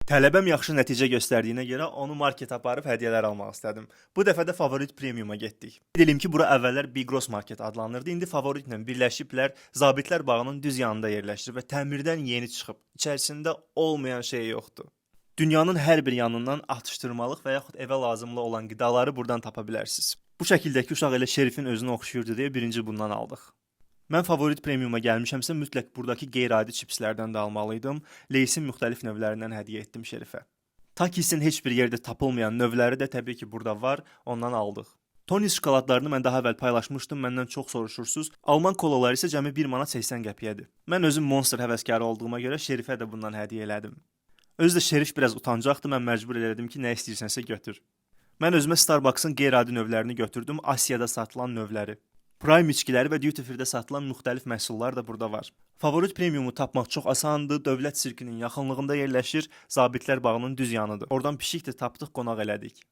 Tələbəm yaxşı nəticə göstərdiyinə görə onu marketə aparıb hədiyyələr almaq istədim. Bu dəfə də Favorit Premium'a getdik. Dedim ki, bura əvvəllər Bigros Market adlanırdı. İndi Favoritlə birləşiblər, Zabitlər bağının düz yanında yerləşir və təmirdən yeni çıxıb. İçərisində olmayan şey yoxdur. Dünyanın hər bir yanından atışdırmalıq və yaxud evə lazımlı olan qidaları buradan tapa bilərsiniz. Bu şəkildəki uşaq elə şerifin özünü oxşuyurdu deyə birinci bundan aldıq. Mən Favorit Premium'a gəlmişəmsə mütləq buradakı qeyri-adi çipslərdən də almalıydım. Leysin müxtəlif növlərindən hədiyyə etdim şerifə. Takis'in heç bir yerdə tapılmayan növləri də təbii ki burada var, ondan aldıq. Tonis şokoladlarını mən daha əvvəl paylaşmışdım, məndən çox soruşursunuz. Alman kolaları isə cəmi 1 manat 80 qəpiyyədir. Mən özüm Monster həvəskarı olduğuma görə şerifə də bundan hədiyyə elədim. Özü də şerif biraz utancaqdı, mən məcbur elədim ki, nə istəyirsənsə götür. Mən özümə Starbucks'ın qeyri-adi növlərini götürdüm, Asiyada satılan növləri. Prime içkiləri və duty free-də satılan müxtəlif məhsullar da burada var. Favorit Premium'u tapmaq çox asandır. Dövlət sirkinin yaxınlığında yerləşir. Zabitlər bağının düz yanıdır. Oradan pişik də tapdıq, qonaq elədik.